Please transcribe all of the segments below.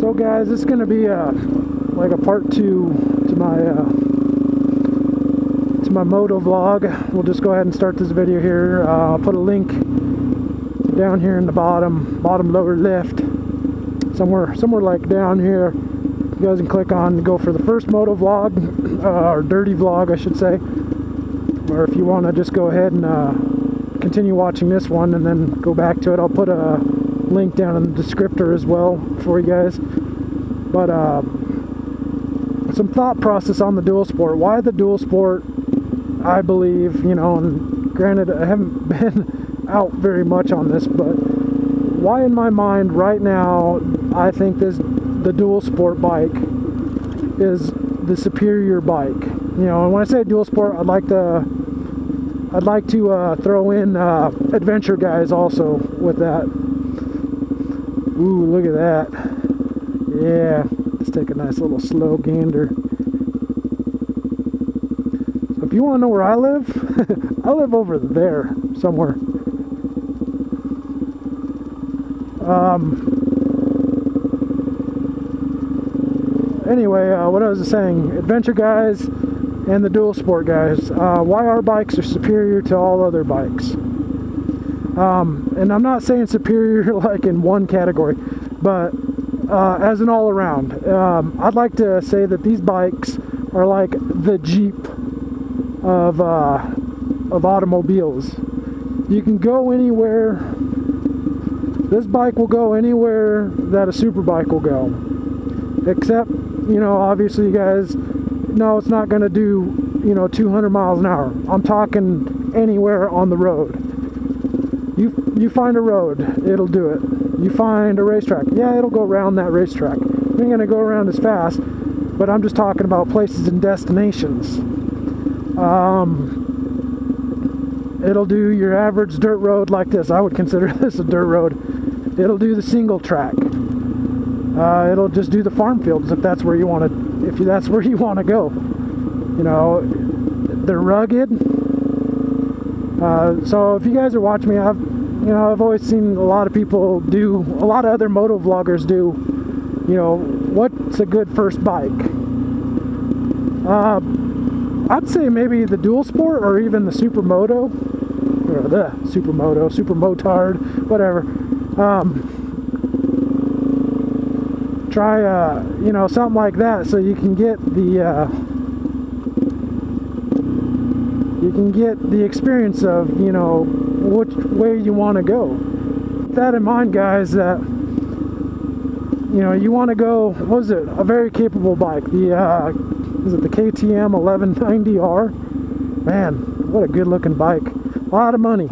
So guys, this is going to be like a part 2 to my moto vlog. We'll just go ahead and start this video here. I'll put a link down here in the bottom lower left, somewhere like down here. You guys can click on to go for the first moto vlog, or Dirt-E-Volg I should say, or if you want to just go ahead and continue watching this one and then go back to it, I'll put a link down in the descriptor as well for you guys. But some thought process on the dual sport. Why the dual sport? I believe, you know, and granted I haven't been out very much on this, but why in my mind right now I think the dual sport bike is the superior bike. You know, and when I say dual sport, I'd like to throw in adventure guys also with that. Ooh, look at that. Yeah, let's take a nice little slow gander. So if you want to know where I live, I live over there somewhere. Anyway, what I was saying, adventure guys and the dual sport guys, why our bikes are superior to all other bikes. And I'm not saying superior like in one category, but as an all-around. I'd like to say that these bikes are like the Jeep of automobiles. You can go anywhere. This bike will go anywhere that a super bike will go, except, you know, obviously you guys know it's not going to do, you know, 200 miles an hour. I'm talking anywhere on the road. You find a road, it'll do it. You find a racetrack, yeah, it'll go around that racetrack. It ain't gonna go around as fast, but I'm just talking about places and destinations. It'll do your average dirt road like this. I would consider this a dirt road. It'll do the single track. It'll just do the farm fields if that's where you want to. If that's where you want to go. You know, they're rugged. So if you guys are watching me, I've always seen a lot of people do, a lot of other moto vloggers do, you know, what's a good first bike? I'd say maybe the dual sport or even the supermoto, or the supermoto, super motard, whatever. Try, you know, something like that, so you can get the experience of, you know, which way you want to go. With that in mind, guys, that, you know, you want to go, what is it, a very capable bike, is it the KTM 1190R? Man, what a good looking bike. A lot of money.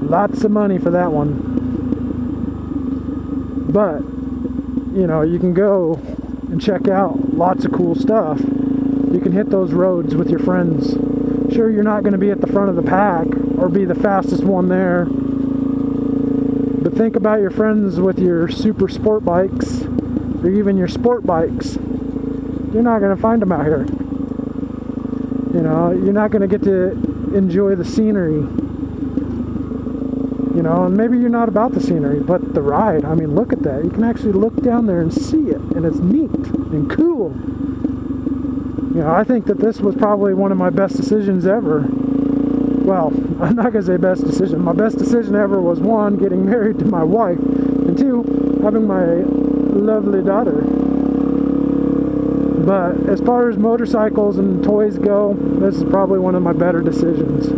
Lots of money for that one. But, you know, you can go and check out lots of cool stuff. You can hit those roads with your friends. Sure, you're not going to be at the front of the pack or be the fastest one there, but think about your friends with your super sport bikes or even your sport bikes. You're not going to find them out here. You know, you're not going to get to enjoy the scenery. You know, and maybe you're not about the scenery, but the ride. I mean, look at that. You can actually look down there and see it, and it's neat and cool. You know, I think that this was probably one of my best decisions ever. Well, I'm not going to say best decision. My best decision ever was, 1, getting married to my wife, and 2, having my lovely daughter. But as far as motorcycles and toys go, this is probably one of my better decisions.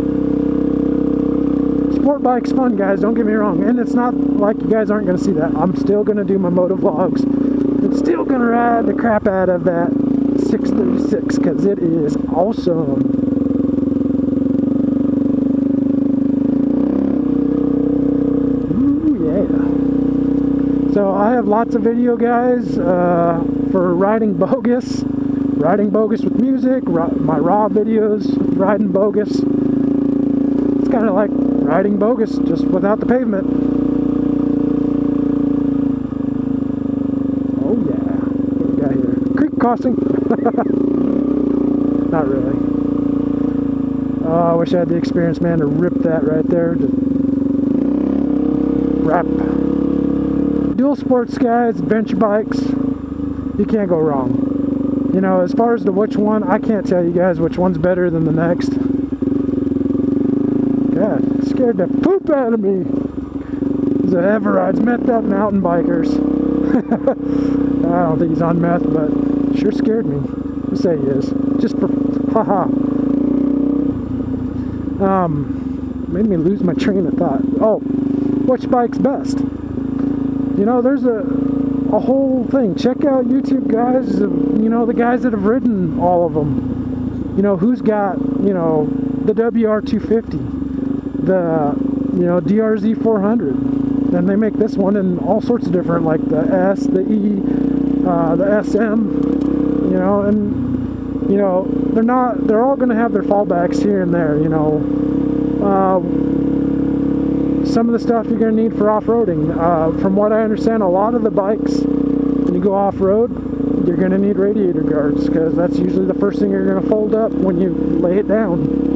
Sport bike's fun, guys, don't get me wrong. And it's not like you guys aren't going to see that. I'm still going to do my moto vlogs. I'm still going to ride the crap out of that 636 because it is awesome. Ooh, yeah. So I have lots of video, guys, for riding Bogus with music, my raw videos, riding Bogus. It's kind of like riding Bogus, just without the pavement. Oh yeah, what do we got here? Creek crossing. Not really. Oh, I wish I had the experienced man to rip that right there. Just wrap. dual sports guys, adventure bikes, you can't go wrong. You know, as far as to which one, I can't tell you guys which one's better than the next. God, scared the poop out of me. He's a ever rides methed up mountain bikers. I don't think he's on meth, but sure scared me. We'll say he is. Just for haha. Made me lose my train of thought. Oh, which bike's best? You know, there's a whole thing. Check out YouTube guys, you know, the guys that have ridden all of them. You know, who's got, you know, the WR250, the, you know, DRZ 400. And they make this one in all sorts of different, like the S, the E, the SM, you know, and, you know, they're all going to have their fallbacks here and there, you know. Some of the stuff you're going to need for off-roading. From what I understand, a lot of the bikes, when you go off-road, you're going to need radiator guards, because that's usually the first thing you're going to fold up when you lay it down.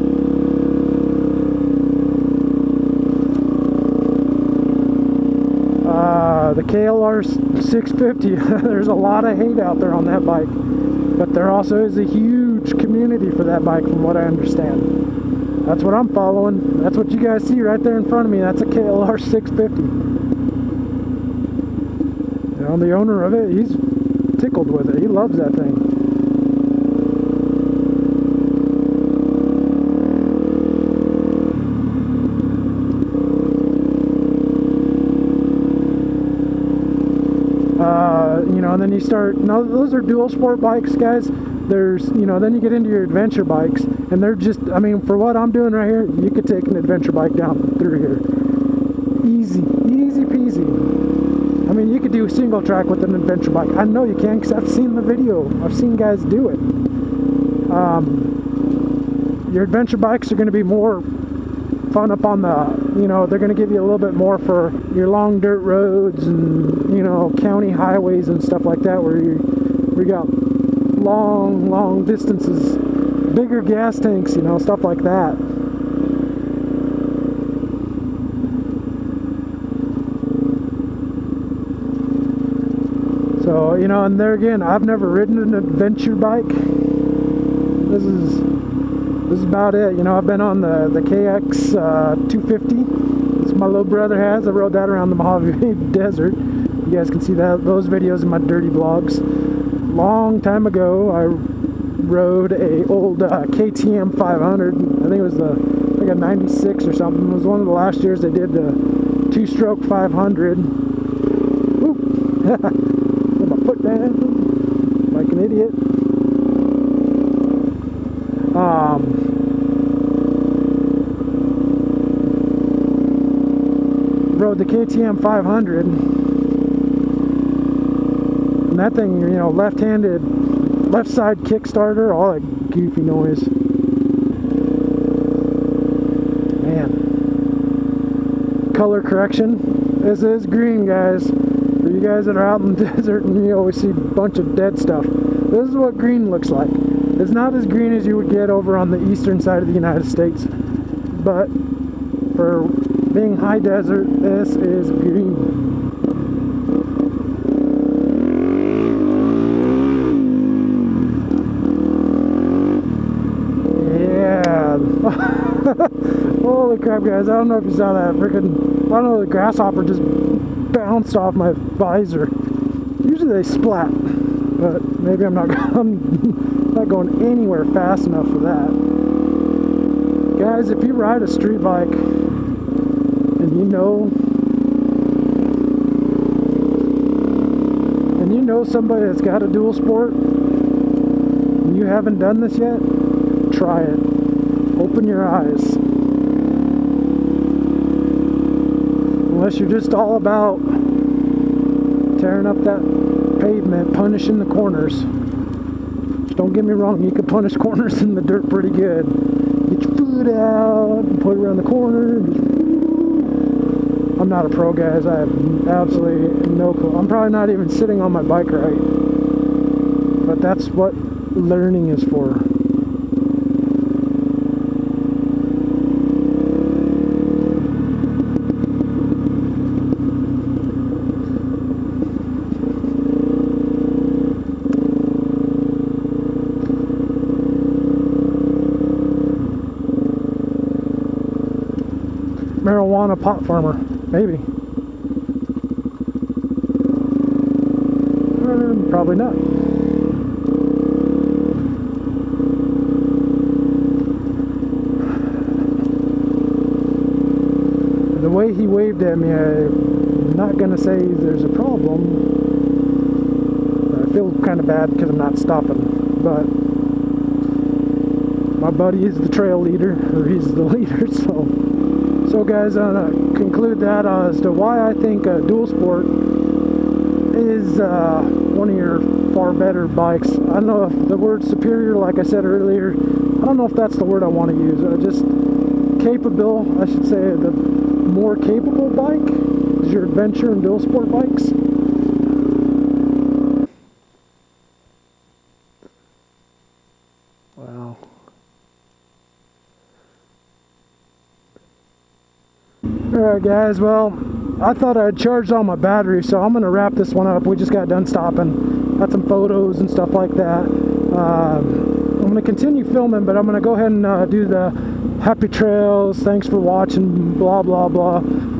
The KLR 650, there's a lot of hate out there on that bike, but there also is a huge community for that bike from what I understand. That's what I'm following. That's what you guys see right there in front of me. That's a KLR 650. You know, the owner of it, he's tickled with it. He loves that thing. You know, and then you start, no, those are dual sport bikes, guys. There's, you know, then you get into your adventure bikes, and they're just, I mean, for what I'm doing right here, you could take an adventure bike down through here. Easy, easy peasy. I mean, you could do a single track with an adventure bike. I know you can, because I've seen the video. I've seen guys do it. Your adventure bikes are going to be more fun up on the, you know, they're going to give you a little bit more for your long dirt roads and, you know, county highways and stuff like that, where we got long distances, bigger gas tanks, you know, stuff like that. So, you know, and there again, I've never ridden an adventure bike. This is about it. You know, I've been on the KX 250. This my little brother has. I rode that around the Mojave Desert. You guys can see those videos in my Dirt-E-Vlogs. Long time ago, I rode a old KTM 500. I think it was like a 96 or something. It was one of the last years they did the two-stroke 500. Oop! Put my foot down like an idiot. Rode the KTM 500, and that thing, you know, left-handed, left side Kickstarter, all that goofy noise. Man. Color correction. This is green, guys. For you guys that are out in the desert and you always see a bunch of dead stuff, this is what green looks like. It's not as green as you would get over on the eastern side of the United States, but for being high desert, this is green. Yeah. Holy crap, guys. I don't know if you saw that. Freaking, I don't know, the grasshopper just bounced off my visor. Usually they splat, but maybe I'm not going anywhere fast enough for that. Guys, if you ride a street bike and you know somebody that's got a dual sport and you haven't done this yet, try it. Open your eyes. Unless you're just all about tearing up that pavement, punishing the corners. Don't get me wrong, you can punish corners in the dirt pretty good. Get your foot out, and put it around the corner. I'm not a pro, guys. I have absolutely no clue. I'm probably not even sitting on my bike right. But that's what learning is for. marijuana pot farmer, maybe. Probably not. The way he waved at me, I'm not gonna say there's a problem. I feel kind of bad because I'm not stopping, but my buddy is the trail leader, or he's the leader. So guys, I'm gonna conclude that as to why I think dual sport is one of your far better bikes. I don't know if the word superior, like I said earlier, I don't know if that's the word I want to use. Just capable, I should say. The more capable bike is your adventure and dual sport bikes. Wow. Alright guys, well, I thought I had charged all my battery, so I'm going to wrap this one up. We just got done stopping. Got some photos and stuff like that. I'm going to continue filming, but I'm going to go ahead and do the happy trails, thanks for watching, blah blah blah.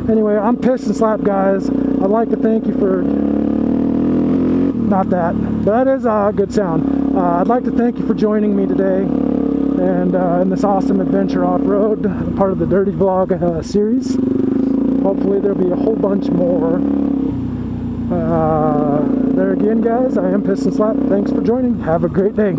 Anyway, I'm Piss and Slap, guys. I'd like to thank you for... not that, but that is a good sound. I'd like to thank you for joining me today and in this awesome adventure off-road, part of the Dirt-E-Volg series. Hopefully there'll be a whole bunch more. There again, guys, I am Piss and Slap. Thanks for joining. Have a great day.